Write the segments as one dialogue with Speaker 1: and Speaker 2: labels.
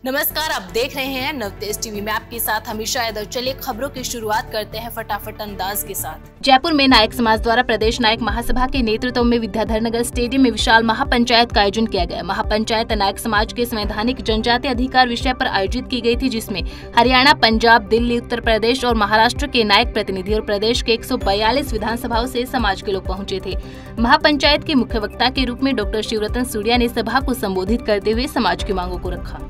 Speaker 1: नमस्कार, आप देख रहे हैं नवतेज टीवी में आपके साथ हमेशा यादव। चलिए खबरों की शुरुआत करते हैं फटाफट अंदाज के साथ। जयपुर में नायक समाज द्वारा प्रदेश नायक महासभा के नेतृत्व में विद्याधर नगर स्टेडियम में विशाल महापंचायत का आयोजन किया गया। महापंचायत नायक समाज के संवैधानिक जनजातीय अधिकार विषय पर आयोजित की गई थी, जिसमें हरियाणा, पंजाब, दिल्ली, उत्तर प्रदेश और महाराष्ट्र के नायक प्रतिनिधि और प्रदेश के 142 विधानसभाओं से समाज के लोग पहुंचे थे। महापंचायत के मुख्य वक्ता के रूप में डॉक्टर शिवरतन सूर्या ने सभा को संबोधित करते हुए समाज की मांगों को रखा।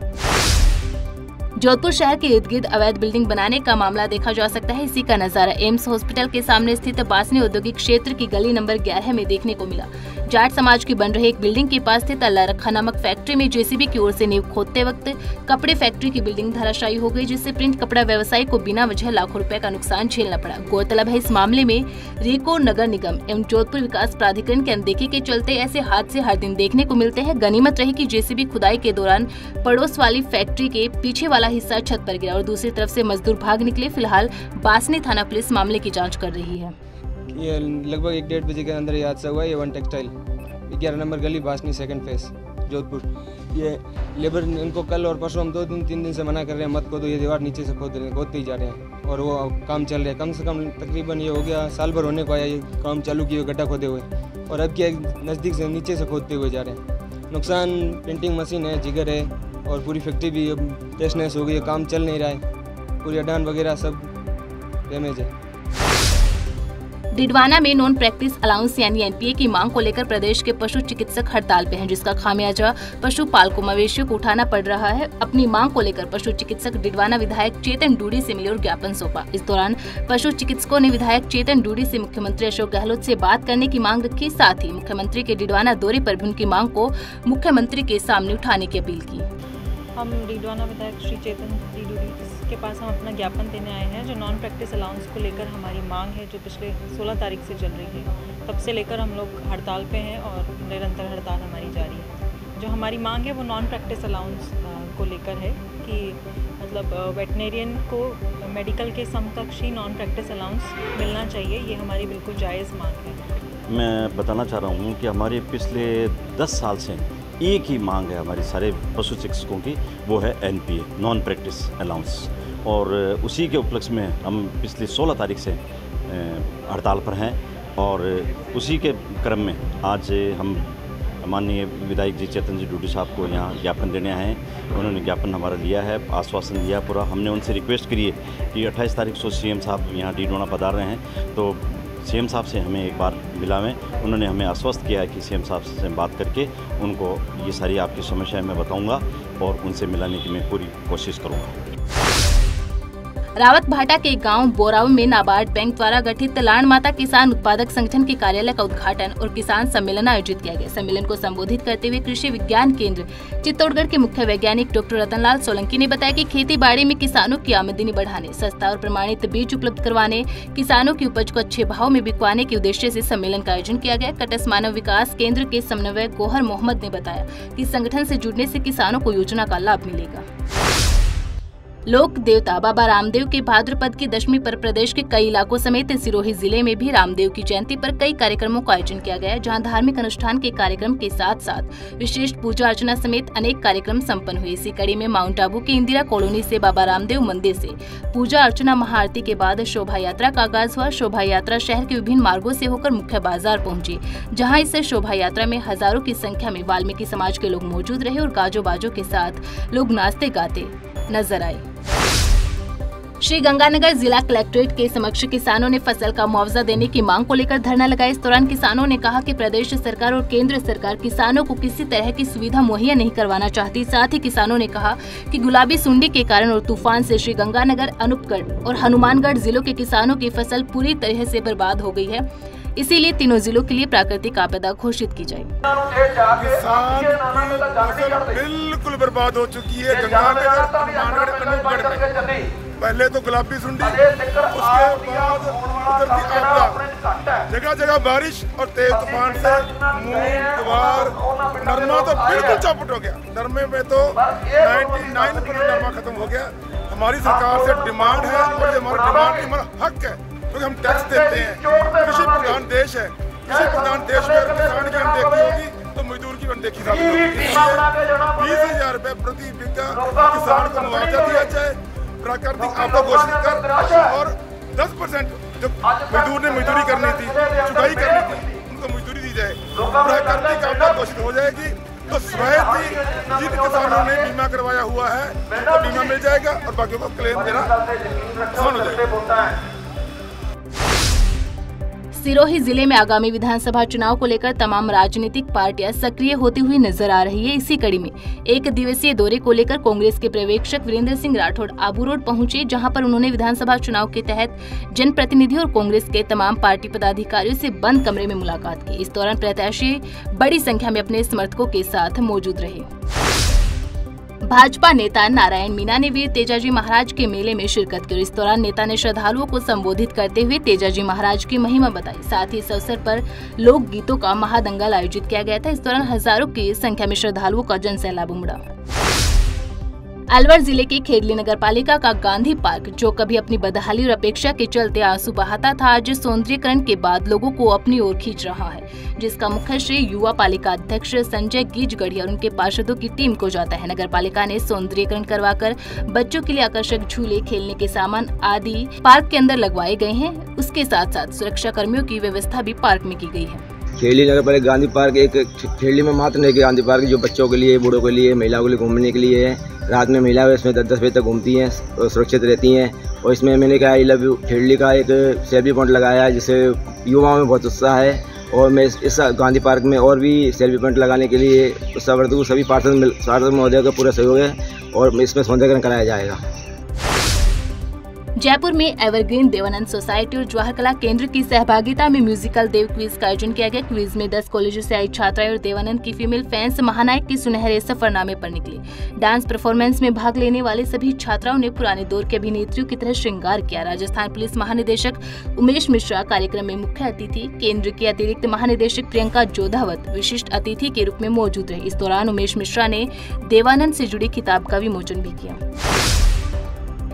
Speaker 1: जोधपुर शहर के इर्द गिर्द अवैध बिल्डिंग बनाने का मामला देखा जा सकता है। इसी का नजारा एम्स हॉस्पिटल के सामने स्थित बासनी औद्योगिक क्षेत्र की गली नंबर 11 में देखने को मिला। जाट समाज की बन रही एक बिल्डिंग के पास स्थित अल्लाह रखा नामक फैक्ट्री में जेसीबी की ओर से नींव खोदते वक्त कपड़े फैक्ट्री की बिल्डिंग धराशायी हो गई, जिससे प्रिंट कपड़ा व्यवसायी को बिना वजह लाखों रुपए का नुकसान झेलना पड़ा। गौरतलब है, इस मामले में रीको नगर निगम एवं जोधपुर विकास प्राधिकरण की अनदेखी के चलते ऐसे हादसे हर दिन देखने को मिलते हैं। गनीमत रही कि जेसीबी खुदाई के दौरान पड़ोस वाली फैक्ट्री के पीछे वाला हिस्सा छत पर गिरा और दूसरी तरफ से मजदूर भाग निकले। फिलहाल बासनी थाना पुलिस मामले की जाँच कर रही है।
Speaker 2: ये लगभग 1-1.5 बजे के अंदर ये हादसा हुआ है। ये वन टेक्सटाइल 11 नंबर गली बासनी सेकंड फेस जोधपुर। ये लेबर इनको कल और परसों हम 2-3 दिन से मना कर रहे हैं मत खोदो, ये दीवार नीचे से खोदते ही जा रहे हैं और वो काम चल रहा है। कम से कम तकरीबन ये हो गया साल भर होने को आया ये काम चालू किए हुए, गड्ढा खोदे हुए, और अब क्या नज़दीक से नीचे से खोदते हुए जा रहे हैं। नुकसान प्रिंटिंग मशीन है, जिगर है और पूरी फैक्ट्री भी अब टेस्टनेस हो गई है, काम चल नहीं रहा है, पूरी अडान वगैरह सब डैमेज है।
Speaker 1: डिडवाना में नॉन प्रैक्टिस अलाउंस यानी एनपीए की मांग को लेकर प्रदेश के पशु चिकित्सक हड़ताल पे हैं, जिसका खामियाजा पशुपालकों मवेशियों को उठाना पड़ रहा है। अपनी मांग को लेकर पशु चिकित्सक डिडवाना विधायक चेतन डूडी से मिले और ज्ञापन सौंपा। इस दौरान पशु चिकित्सकों ने विधायक चेतन डूडी से मुख्यमंत्री अशोक गहलोत से बात करने की मांग रखी। साथ ही मुख्यमंत्री के डिडवाना दौरे पर भी उनकी मांग को मुख्यमंत्री के सामने उठाने की अपील की।
Speaker 3: हम डिडवाना विधायक श्री चेतन डूडी के पास हम अपना ज्ञापन देने आए हैं, जो नॉन प्रैक्टिस अलाउंस को लेकर हमारी मांग है, जो पिछले 16 तारीख से चल रही है। तब से लेकर हम लोग हड़ताल पे हैं और निरंतर हड़ताल हमारी जारी है। जो हमारी मांग है वो नॉन प्रैक्टिस अलाउंस को लेकर है कि मतलब वेटनेरियन को मेडिकल के समकक्ष ही नॉन प्रैक्टिस अलाउंस मिलना चाहिए। ये हमारी बिल्कुल जायज़ मांग है।
Speaker 4: मैं बताना चाह रहा हूँ कि हमारे पिछले 10 साल से एक ही मांग है हमारी सारे पशु चिकित्सकों की, वो है एनपीए नॉन प्रैक्टिस अलाउंस, और उसी के उपलक्ष्य में हम पिछली 16 तारीख से हड़ताल पर हैं। और उसी के क्रम में आज हम माननीय विधायक जी चेतन जी डूडी साहब को यहाँ ज्ञापन देने आए हैं। उन्होंने ज्ञापन हमारा लिया है, आश्वासन दिया पूरा। हमने उनसे रिक्वेस्ट करी है कि 28 तारीख को सीएम साहब यहाँ डिडवाना पधार रहे हैं, तो सीएम साहब से हमें एक बार मिलावें। उन्होंने हमें आश्वस्त किया है कि सीएम साहब से बात करके उनको ये सारी आपकी समस्याएं मैं बताऊंगा और उनसे मिलाने की मैं पूरी कोशिश करूंगा।
Speaker 1: रावत भाटा के गांव बोराव में नाबार्ड बैंक द्वारा गठित लाण माता किसान उत्पादक संगठन के कार्यालय का उद्घाटन और किसान सम्मेलन आयोजित किया गया। सम्मेलन को संबोधित करते हुए कृषि विज्ञान केंद्र चित्तौड़गढ़ के मुख्य वैज्ञानिक डॉक्टर रतनलाल सोलंकी ने बताया कि खेती बाड़ी में किसानों की आमदनी बढ़ाने, सस्ता और प्रमाणित बीज उपलब्ध करवाने, किसानों की उपज को अच्छे भाव में बिकवाने के उद्देश्य से सम्मेलन का आयोजन किया गया। कटस मानव विकास केंद्र के समन्वयक गोहर मोहम्मद ने बताया कि संगठन से जुड़ने से किसानों को योजना का लाभ मिलेगा। लोक देवता बाबा रामदेव के भाद्रपद की दशमी पर प्रदेश के कई इलाकों समेत सिरोही जिले में भी रामदेव की जयंती पर कई कार्यक्रमों का आयोजन किया गया, जहां धार्मिक अनुष्ठान के कार्यक्रम के साथ साथ विशेष पूजा अर्चना समेत अनेक कार्यक्रम संपन्न हुए। इसी कड़ी में माउंट आबू के इंदिरा कॉलोनी से बाबा रामदेव मंदिर से पूजा अर्चना महाआरती के बाद शोभा यात्रा का आगाज हुआ। शोभा यात्रा शहर के विभिन्न मार्गों से होकर मुख्य बाजार पहुंची, जहाँ इस शोभा यात्रा में हजारों की संख्या में वाल्मीकि समाज के लोग मौजूद रहे और गाजो बाजो के साथ लोग नाचते गाते नजर आए। श्री गंगानगर जिला कलेक्ट्रेट के समक्ष किसानों ने फसल का मुआवजा देने की मांग को लेकर धरना लगाया। इस दौरान किसानों ने कहा कि प्रदेश सरकार और केंद्र सरकार किसानों को किसी तरह की सुविधा मुहैया नहीं करवाना चाहती। साथ ही किसानों ने कहा कि गुलाबी सुंडी के कारण और तूफान से श्री गंगानगर, अनूपगढ़ और हनुमानगढ़ जिलों के किसानों की फसल पूरी तरह से बर्बाद हो गई है, इसीलिए तीनों जिलों के लिए प्राकृतिक आपदा घोषित की जाए।
Speaker 5: किसान बिल्कुल बर्बाद हो चुकी है। गंगानगर, अनूपगढ़ में पहले तो गुलाबी सुंडी, उसके बाद उधर की आपदा, जगह जगह बारिश और तेज तूफान से मूंग, ज्वार, नरमा तो बिल्कुल चौपट हो गया। नरमे में तो 99% नरमा खत्म हो गया। हमारी सरकार से डिमांड है और हमारा डिमांड हमारा हक है, क्योंकि हम टैक्स देते हैं। कृषि प्रधान देश है, कृषि प्रधान देश में किसान की अनदेखी होगी तो मजदूर की अनदेखी साबित होती है। 20,000 रुपये प्रति बीघा किसान को मुआवजा दिया जाए, प्राकृतिक आपदा घोषित कर, और 10% जो मजदूर ने मजदूरी करनी थी, चुकाई करनी थी, उनको मजदूरी दी जाए। प्राकृतिक आपदा घोषित हो जाएगी तो स्वयं ही जिन किसानों ने बीमा करवाया हुआ है उनको बीमा मिल जाएगा और बाकियों को क्लेम देना आसान हो जाएगा।
Speaker 1: सिरोही जिले में आगामी विधानसभा चुनाव को लेकर तमाम राजनीतिक पार्टियां सक्रिय होती हुई नजर आ रही है। इसी कड़ी में एक दिवसीय दौरे को लेकर कांग्रेस के पर्यवेक्षक वीरेंद्र सिंह राठौड़ आबू रोड पहुंचे, जहां पर उन्होंने विधानसभा चुनाव के तहत जनप्रतिनिधि और कांग्रेस के तमाम पार्टी पदाधिकारियों से बंद कमरे में मुलाकात की। इस दौरान प्रत्याशी बड़ी संख्या में अपने समर्थकों के साथ मौजूद रहे। भाजपा नेता नारायण मीणा ने वीर तेजाजी महाराज के मेले में शिरकत की और इस दौरान नेता ने श्रद्धालुओं को संबोधित करते हुए तेजाजी महाराज की महिमा बताई। साथ ही इस अवसर पर लोक गीतों का महादंगल आयोजित किया गया था। इस दौरान हजारों की संख्या में श्रद्धालुओं का जनसैलाब उमड़ा। अलवर जिले की खेडली नगर पालिका का गांधी पार्क, जो कभी अपनी बदहाली और अपेक्षा के चलते आंसू बहाता था, आज सौंदर्यीकरण के बाद लोगों को अपनी ओर खींच रहा है, जिसका मुख्य श्रेय युवा पालिका अध्यक्ष संजय गीजगढ़िया और उनके पार्षदों की टीम को जाता है। नगर पालिका ने सौंदर्यीकरण करवाकर बच्चों के लिए आकर्षक झूले, खेलने के सामान आदि पार्क के अंदर लगवाए गए हैं। उसके साथ साथ सुरक्षा कर्मियों की व्यवस्था भी पार्क में की गई है।
Speaker 6: खेडली नगर पालिका गांधी पार्क एक खेडली में मात्र नहीं, गांधी पार्क जो बच्चों के लिए, बूढ़ों के लिए, महिलाओं के लिए घूमने के लिए है। रात में महिलाएं इसमें 10 बजे तक घूमती हैं और सुरक्षित रहती हैं। और इसमें मैंने कहा आई लव यू खेडली का एक सेल्फी पॉइंट लगाया है, जिससे युवाओं में बहुत उत्साह है। और मैं इस गांधी पार्क में और भी सेल्फी पॉइंट लगाने के लिए सभी पार्षद महोदय का पूरा सहयोग है और इसमें सौंदर्यीकरण कराया जाएगा।
Speaker 1: जयपुर में एवरग्रीन देवानंद सोसाइटी और जवाहर कला केंद्र की सहभागिता में म्यूजिकल देव क्विज का आयोजन किया गया। क्विज में 10 कॉलेजों से आई छात्राएं और देवानंद की फीमेल फैंस महानायक की सुनहरे सफरनामे पर निकली। डांस परफॉर्मेंस में भाग लेने वाले सभी छात्राओं ने पुराने दौर के अभिनेत्रियों की तरह श्रृंगार किया। राजस्थान पुलिस महानिदेशक उमेश मिश्रा कार्यक्रम में मुख्य अतिथि, केंद्र की अतिरिक्त महानिदेशक प्रियंका जोधावत विशिष्ट अतिथि के रूप में मौजूद रहे। इस दौरान उमेश मिश्रा ने देवानंद से जुड़ी किताब का विमोचन भी किया।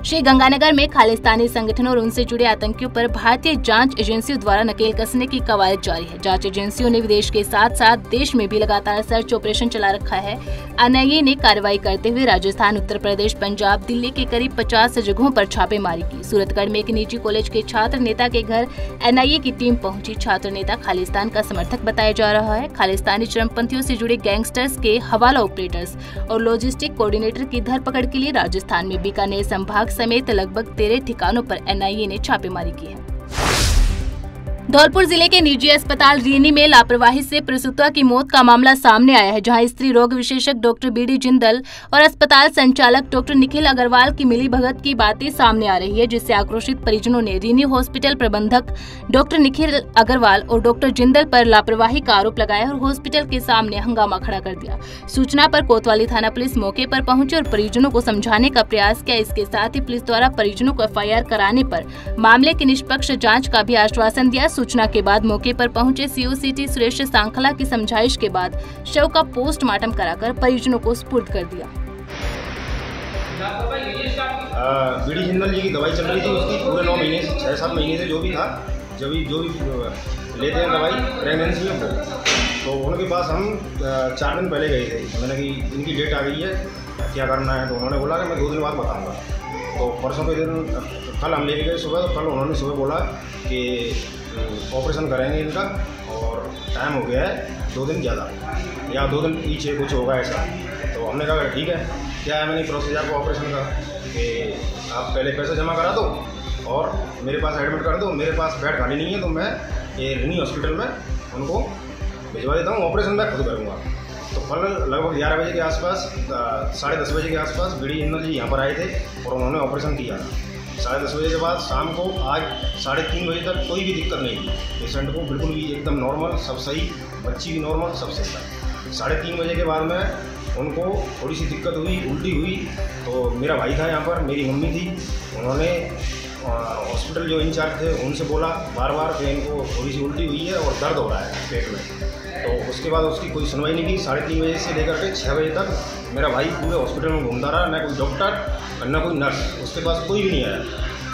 Speaker 1: श्री गंगानगर में खालिस्तानी संगठनों और उनसे जुड़े आतंकियों पर भारतीय जांच एजेंसियों द्वारा नकेल कसने की कवायद जारी है। जांच एजेंसियों ने विदेश के साथ साथ देश में भी लगातार सर्च ऑपरेशन चला रखा है। एनआईए ने कार्रवाई करते हुए राजस्थान, उत्तर प्रदेश, पंजाब, दिल्ली के करीब 50 जगहों पर छापेमारी की। सूरतगढ़ में एक निजी कॉलेज के छात्र नेता के घर एनआईए की टीम पहुंची। छात्र नेता खालिस्तान का समर्थक बताया जा रहा है। खालिस्तानी चरमपंथियों से जुड़े गैंगस्टर्स के हवाला ऑपरेटर्स और लॉजिस्टिक कोऑर्डिनेटर की धरपकड़ के लिए राजस्थान में बीकानेर संभाग समेत लगभग 13 ठिकानों पर एनआईए ने छापेमारी की है। धौलपुर जिले के निजी अस्पताल रीनी में लापरवाही से प्रसूता की मौत का मामला सामने आया है, जहां स्त्री रोग विशेषज्ञ डॉक्टर बीडी जिंदल और अस्पताल संचालक डॉक्टर निखिल अग्रवाल की मिलीभगत की बातें सामने आ रही है, जिससे आक्रोशित परिजनों ने रीनी हॉस्पिटल प्रबंधक डॉक्टर निखिल अग्रवाल और डॉक्टर जिंदल पर लापरवाही का आरोप लगाया और हॉस्पिटल के सामने हंगामा खड़ा कर दिया। सूचना पर कोतवाली थाना पुलिस मौके पर पहुंची और परिजनों को समझाने का प्रयास किया। इसके साथ ही पुलिस द्वारा परिजनों को एफआईआर कराने पर मामले की निष्पक्ष जाँच का भी आश्वासन दिया। सूचना के बाद मौके पर पहुंचे सीओसीटी सुरेश सांखला की समझाइश के बाद शव का पोस्टमार्टम कराकर परिजनों को सुपुर्द कर दिया।
Speaker 7: बीडी जिंदल जी की दवाई चल रही थी, उसकी पूरे 9 महीने से 6-7 महीने से जो भी था, जो भी लेते हैं दवाई प्रेगनेंसी में तो उनके पास हम 4 दिन पहले गए थे। मैंने कि इनकी डेट आ गई है, क्या करना है, तो उन्होंने बोला कि मैं 2 दिन बाद बताऊँगा। तो परसों के दिन कल हम लेके गए सुबह, तो कल उन्होंने सुबह बोला कि ऑपरेशन करेंगे इनका और टाइम हो गया है 2 दिन ज़्यादा या 2 दिन पीछे कुछ होगा ऐसा। तो हमने कहा ठीक है, क्या है, मैंने प्रोसीजर को ऑपरेशन का कि आप पहले पैसे जमा करा दो और मेरे पास एडमिट कर दो। मेरे पास बेड खाली नहीं है, तो मैं ये रीनी हॉस्पिटल में उनको भिजवा देता हूँ, ऑपरेशन मैं खुद करूँगा। तो कल लगभग 11 बजे के आसपास, 10:30 बजे के आसपास बीडी जिंदल जी यहाँ पर आए थे और उन्होंने ऑपरेशन किया। 10:30 बजे के बाद शाम को आज 3:30 बजे तक कोई भी दिक्कत नहीं थी पेशेंट को, बिल्कुल भी एकदम नॉर्मल, सब सही, बच्ची भी नॉर्मल, सब सही था। 3:30 बजे के बाद में उनको थोड़ी सी दिक्कत हुई, उल्टी हुई। तो मेरा भाई था यहाँ पर, मेरी मम्मी थी, उन्होंने हॉस्पिटल जो इंचार्ज थे उनसे बोला बार बार कि इनको थोड़ी सी उल्टी हुई है और दर्द हो रहा है पेट में। तो उसके बाद उसकी कोई सुनवाई नहीं की। 3:30 बजे से लेकर के 6 बजे तक मेरा भाई पूरे हॉस्पिटल में घूमता रहा, न कोई डॉक्टर न कोई नर्स, उसके पास कोई भी नहीं आया।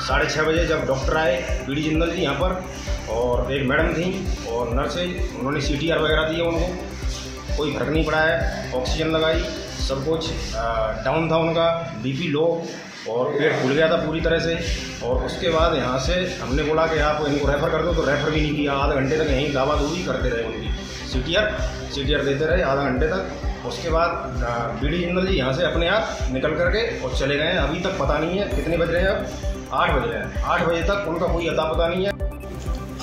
Speaker 7: 6:30 बजे जब डॉक्टर आए बीडी जिंदल जी यहाँ पर और एक मैडम थी और नर्स है, उन्होंने CTR वगैरह दिया उनको। कोई फर्क नहीं पड़ा है। ऑक्सीजन लगाई, सब कुछ डाउन था उनका, बीपी लो और पेट फूल गया था पूरी तरह से। और उसके बाद यहाँ से हमने बोला कि आप इनको रेफ़र कर दो, तो रेफ़र भी नहीं किया। आधा घंटे तक यहीं दवा दूरी करते रहे, उनकी CTR देते रहे आधा घंटे तक। उसके बाद BD जिंदल जी यहाँ से अपने आप निकल करके और चले गए हैं। अभी तक पता नहीं है कितने बज रहे हैं, अब 8 बज रहे हैं। 8 बजे तक उनका कोई अता पता नहीं है।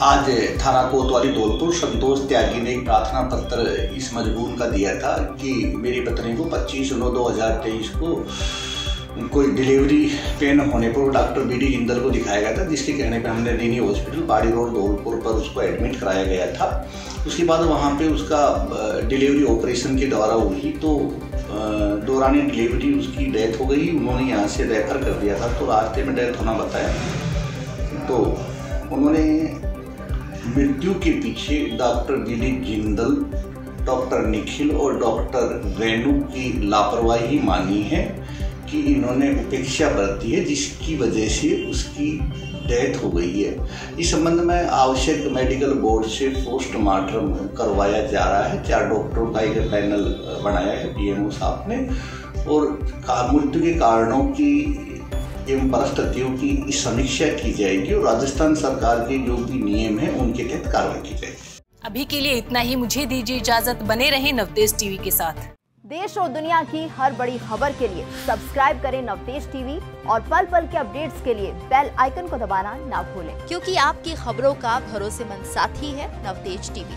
Speaker 8: आज थाना कोतवाली धौलपुर संतोष त्यागी ने एक प्रार्थना पत्र इस मजमून का दिया था कि मेरी पत्नी को 25/9/2023 को कोई डिलीवरी पेन होने पर डॉक्टर BD जिंदल को दिखाया गया था, जिसके कहने पर हमने रीनी हॉस्पिटल बाड़ी रोड धौलपुर पर उसको एडमिट कराया गया था। उसके बाद वहाँ पे उसका डिलीवरी ऑपरेशन के द्वारा हुई, तो दौरान डिलीवरी उसकी डेथ हो गई। उन्होंने यहाँ से रेफर कर दिया था, तो रास्ते में डेथ होना बताया। तो उन्होंने मृत्यु के पीछे doctor BD Jindal, doctor Nikhil और डॉक्टर रेणु की लापरवाही मानी है कि इन्होंने उपेक्षा बरती है, जिसकी वजह से उसकी डेथ हो गई है। इस संबंध में आवश्यक मेडिकल बोर्ड से पोस्टमार्टम करवाया जा रहा है। 4 डॉक्टरों का एक पैनल बनाया है PMO साहब ने, और मृत्यु के कारणों की एवं परिस्थितियों की समीक्षा की जाएगी और राजस्थान सरकार के जो भी नियम है उनके तहत कार्रवाई की जाएगी।
Speaker 9: अभी के लिए इतना ही। मुझे दीजिए इजाजत। बने रहें नवतेज टीवी के साथ।
Speaker 10: देश और दुनिया की हर बड़ी खबर के लिए सब्सक्राइब करें नवतेज टीवी और पल पल के अपडेट्स के लिए बेल आइकन को दबाना ना भूलें,
Speaker 11: क्योंकि आपकी खबरों का भरोसेमंद साथी है नवतेज टीवी।